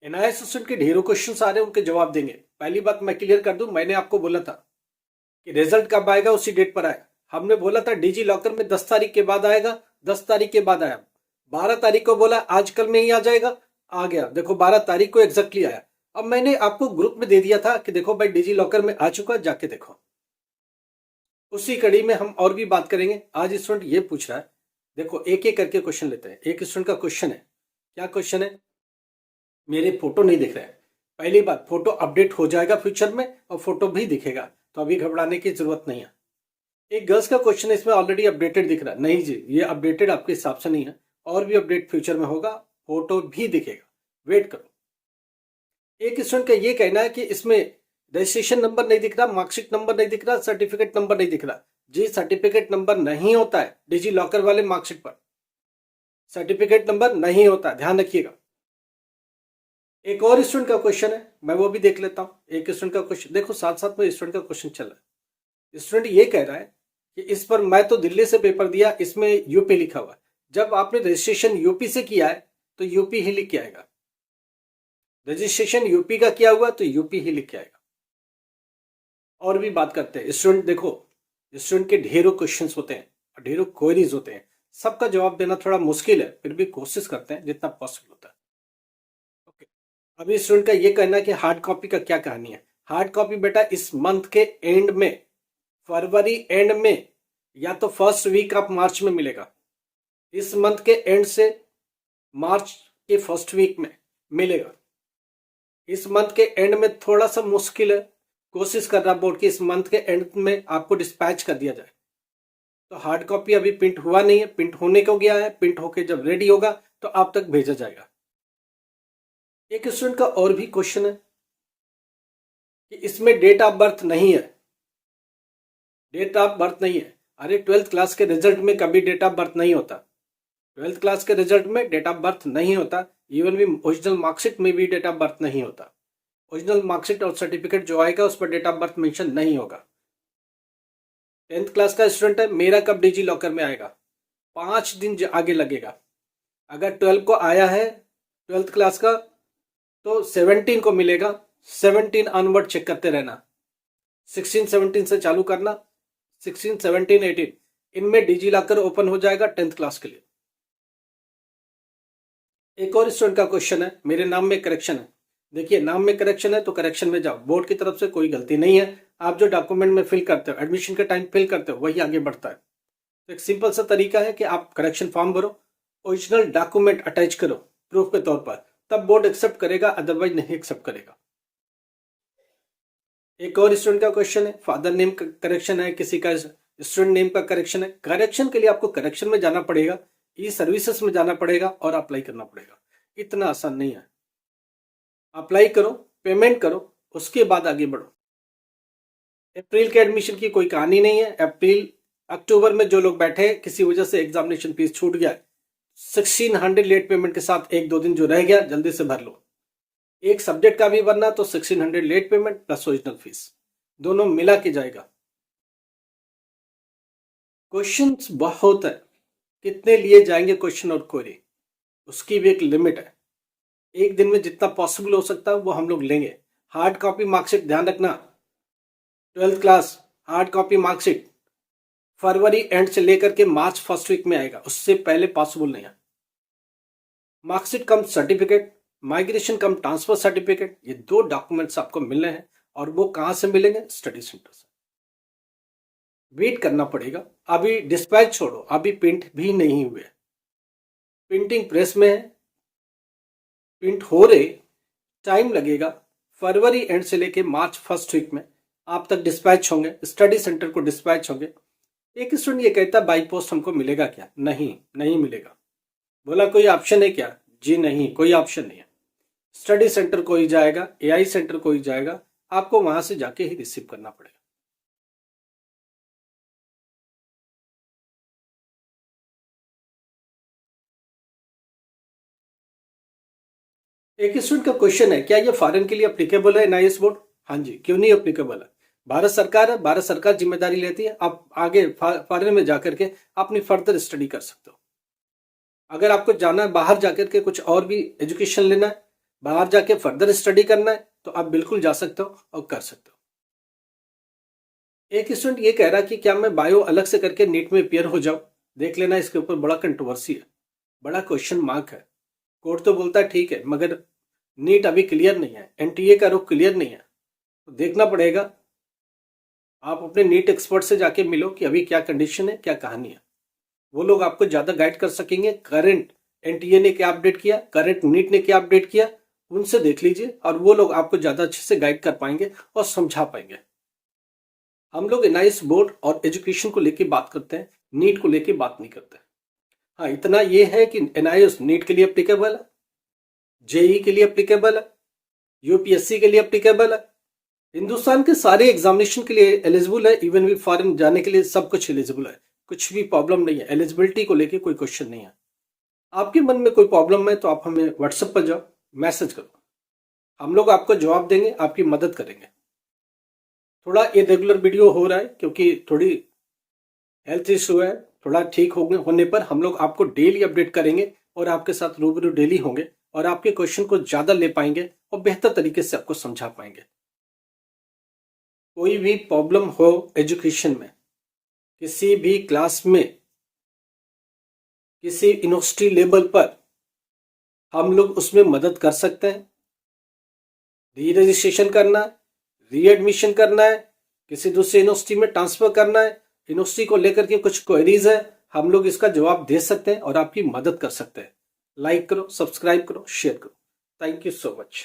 NIS student के ढेरों questions आ रहे हैं, उनके जवाब देंगे। पहली बात मैं क्लियर कर दूं, मैंने आपको बोला था कि रिजल्ट कब आएगा, उसी डेट पर आएगा। हमने बोला था डिजी लॉकर में 10 तारीख के बाद आएगा, 10 तारीख के बाद आया। 12 तारीख को बोला आजकल में ही आ जाएगा, आ गया। देखो 12 तारीख को एग्जैक्टली आया। अब मैंने आपको ग्रुप में दे दिया था कि देखो भाई डिजी लॉकर में आ चुका, जाके देखो। उसी कड़ी में हम और भी बात करेंगे। आज स्टूडेंट ये पूछ रहा है, देखो एक एक करके क्वेश्चन लेते हैं। एक स्टूडेंट का क्वेश्चन है, क्या क्वेश्चन है, मेरे फोटो नहीं दिख रहे हैं। पहली बात, फोटो अपडेट हो जाएगा फ्यूचर में और फोटो भी दिखेगा, तो अभी घबराने की जरूरत नहीं है। एक गर्ल्स का क्वेश्चन है, इसमें ऑलरेडी अपडेटेड दिख रहा है। नहीं जी, ये अपडेटेड आपके हिसाब से नहीं है, और भी अपडेट फ्यूचर में होगा, फोटो भी दिखेगा, वेट करो। एक स्टूडेंट का ये कहना है कि इसमें रजिस्ट्रेशन नंबर नहीं दिख रहा, मार्कशीट नंबर नहीं दिख रहा, सर्टिफिकेट नंबर नहीं दिख रहा। जी सर्टिफिकेट नंबर नहीं होता है डिजी लॉकर वाले मार्कशीट पर, सर्टिफिकेट नंबर नहीं होता, ध्यान रखिएगा। एक और स्टूडेंट का क्वेश्चन है, मैं वो भी देख लेता हूं। एक स्टूडेंट का क्वेश्चन देखो, साथ साथ में स्टूडेंट का क्वेश्चन चल रहा है। स्टूडेंट ये कह रहा है कि इस पर मैं तो दिल्ली से पेपर दिया, इसमें यूपी लिखा हुआ है। जब आपने रजिस्ट्रेशन यूपी से किया है तो यूपी ही लिख के आएगा, रजिस्ट्रेशन यूपी का किया हुआ तो यूपी ही लिख के आएगा। और भी बात करते हैं। स्टूडेंट देखो, स्टूडेंट के ढेरों क्वेश्चंस होते हैं और ढेरों क्वेरीज होते हैं, सबका जवाब देना थोड़ा मुश्किल है, फिर भी कोशिश करते हैं जितना पॉसिबल होता है। ओके, अभी स्टूडेंट का ये कहना है कि हार्ड कॉपी का क्या कहानी है। हार्ड कॉपी बेटा इस मंथ के एंड में, फरवरी एंड में या तो फर्स्ट वीक ऑफ मार्च में मिलेगा। इस मंथ के एंड से मार्च के फर्स्ट वीक में मिलेगा। इस मंथ के एंड में थोड़ा सा मुश्किल है, कोशिश कर रहा बोर्ड की इस मंथ के एंड में आपको डिस्पैच कर दिया जाए। तो हार्ड कॉपी अभी प्रिंट हुआ नहीं है, प्रिंट होने को गया है, प्रिंट होके जब रेडी होगा तो आप तक भेजा जाएगा। एक स्टूडेंट का और भी क्वेश्चन है कि इसमें डेट ऑफ बर्थ नहीं है, डेट ऑफ बर्थ नहीं है। अरे 12th क्लास के रिजल्ट में कभी डेट ऑफ बर्थ नहीं होता, 12th क्लास के रिजल्ट में डेट ऑफ बर्थ नहीं होता। इवन भी ओरिजिनल मार्कशीट में भी डेट ऑफ बर्थ नहीं होता। ओरिजिनल मार्कशीट और सर्टिफिकेट जो आएगा उस पर डेट ऑफ बर्थ मेंशन नहीं होगा। 10th क्लास का स्टूडेंट है, मेरा कब डिजी लॉकर में आएगा, 5 दिन आगे लगेगा। अगर 12 को आया है 12th क्लास का तो 17 को मिलेगा, 17 ऑनवर्ड चेक करते रहना, 16 17 से चालू करना, 16 17 18 इनमें डिजी लॉकर ओपन हो जाएगा 10th क्लास के लिए। एक और स्टूडेंट का क्वेश्चन है, मेरे नाम में करेक्शन है। देखिए नाम में करेक्शन है तो करेक्शन में जाओ, बोर्ड की तरफ से कोई गलती नहीं है। आप जो डॉक्यूमेंट में फिल करते हो, एडमिशन के टाइम फिल करते हो, वही आगे बढ़ता है। तो एक सिंपल सा तरीका है कि आप करेक्शन फॉर्म भरो, ओरिजिनल डॉक्यूमेंट अटैच करो प्रूफ के तौर पर, तब बोर्ड एक्सेप्ट करेगा, अदरवाइज नहीं एक्सेप्ट करेगा। एक और स्टूडेंट का क्वेश्चन है, फादर नेम का करेक्शन है, किसी का स्टूडेंट नेम का करेक्शन है। करेक्शन के लिए आपको करेक्शन में जाना पड़ेगा, ई सर्विसेज में जाना पड़ेगा और अप्लाई करना पड़ेगा। इतना आसान नहीं है। अप्लाई करो, पेमेंट करो, उसके बाद आगे बढ़ो। अप्रैल के एडमिशन की कोई कहानी नहीं है। अप्रैल अक्टूबर में जो लोग बैठे किसी वजह से एग्जामिनेशन फीस छूट गया, 1600 लेट पेमेंट के साथ 1-2 दिन जो रह गया जल्दी से भर लो। एक सब्जेक्ट का भी भरना तो 1600 late payment plus original fees, दोनों मिला के जाएगा। क्वेश्चंस बहुत है, कितने लिए जाएंगे क्वेश्चन और क्वेरी, उसकी भी एक लिमिट है। एक दिन में जितना पॉसिबल हो सकता है वो हम लोग लेंगे। हार्ड कॉपी मार्कशीट ध्यान रखना, 12th class hard copy marksheet February and से लेकर के मार्च फर्स्ट वीक में आएगा, उससे पहले पॉसिबल नहीं है। मार्कशीट कम सर्टिफिकेट, माइग्रेशन कम ट्रांसफर सर्टिफिकेट, ये 2 डॉक्यूमेंट्स आपको मिलने हैं। और वो कहां से मिलेंगे, स्टडी सेंटर से। वेट करना पड़ेगा। अभी डिस्पैच छोड़ो, अभी प्रिंट भी नहीं हुए, प्रिंटिंग प्रेस में है, प्रिंट हो रहे, टाइम लगेगा। फरवरी एंड से लेके मार्च फर्स्ट वीक में आप तक डिस्पैच होंगे, स्टडी सेंटर को डिस्पैच होंगे। एक स्टूडेंट ये कहता है बाई पोस्ट हमको मिलेगा क्या, नहीं नहीं मिलेगा। बोला कोई ऑप्शन है क्या, जी नहीं कोई ऑप्शन नहीं है। स्टडी सेंटर को ही जाएगा, एआई सेंटर को ही जाएगा, आपको वहां से जाके ही रिसीव करना पड़ेगा। एक स्टूडेंट का क्वेश्चन है, क्या ये फॉरेन के लिए अप्लीकेबल है एनआईएस बोर्ड। हाँ जी, क्यों नहीं अप्लीकेबल है। भारत सरकार है, भारत सरकार जिम्मेदारी लेती है। आप आगे फॉरेन में जाकर के अपनी फर्दर स्टडी कर सकते हो। अगर आपको जाना है बाहर जाकर के कुछ और भी एजुकेशन लेना है, बाहर जाके फर्दर स्टडी करना है तो आप बिल्कुल जा सकते हो और कर सकते हो। एक स्टूडेंट ये कह रहा है कि क्या मैं बायो अलग से करके नीट में अपियर हो जाऊं? देख लेना, इसके ऊपर बड़ा कंट्रोवर्सी है, बड़ा क्वेश्चन मार्क है। कोर्ट तो बोलता है ठीक है, मगर नीट अभी क्लियर नहीं है, एनटीए का रुख क्लियर नहीं है, तो देखना पड़ेगा। आप अपने नीट एक्सपर्ट से जाके मिलो कि अभी क्या कंडीशन है, क्या कहानी है। वो लोग आपको ज्यादा गाइड कर सकेंगे। करंट एनटीए ने क्या अपडेट किया, करंट नीट ने क्या अपडेट किया, उनसे देख लीजिए, और वो लोग आपको ज्यादा अच्छे से गाइड कर पाएंगे और समझा पाएंगे। हम लोग एनआईएस बोर्ड और एजुकेशन को लेके बात करते हैं, नीट को लेके बात नहीं करते। हाँ, इतना ये है कि एनआईएस नीट के लिए एप्लीकेबल है, जेई के लिए एप्लीकेबल है, यूपीएससी के लिए एप्लीकेबल है, हिंदुस्तान के सारे एग्जामिनेशन के लिए एलिजिबल है, इवन भी फॉरेन जाने के लिए सब कुछ एलिजिबल है। कुछ भी प्रॉब्लम नहीं है, एलिजिबिलिटी को लेके कोई क्वेश्चन नहीं है। आपके मन में कोई प्रॉब्लम है तो आप हमें व्हाट्सएप पर जाओ, मैसेज करो, हम लोग आपको जवाब देंगे, आपकी मदद करेंगे। थोड़ा इरेगुलर वीडियो हो रहा है क्योंकि थोड़ी हेल्थ इशू है, थोड़ा ठीक होने पर हम लोग आपको डेली अपडेट करेंगे और आपके साथ रूबरू डेली होंगे और आपके क्वेश्चन को ज्यादा ले पाएंगे और बेहतर तरीके से आपको समझा पाएंगे। कोई भी प्रॉब्लम हो एजुकेशन में, किसी भी क्लास में, किसी यूनिवर्सिटी लेवल पर, हम लोग उसमें मदद कर सकते हैं। री रजिस्ट्रेशन करना है, री एडमिशन करना है, किसी दूसरी यूनिवर्सिटी में ट्रांसफर करना है, यूनिवर्सिटी को लेकर के कुछ क्वेरीज है, हम लोग इसका जवाब दे सकते हैं और आपकी मदद कर सकते हैं। लाइक करो, सब्सक्राइब करो, शेयर करो। Thank you so much.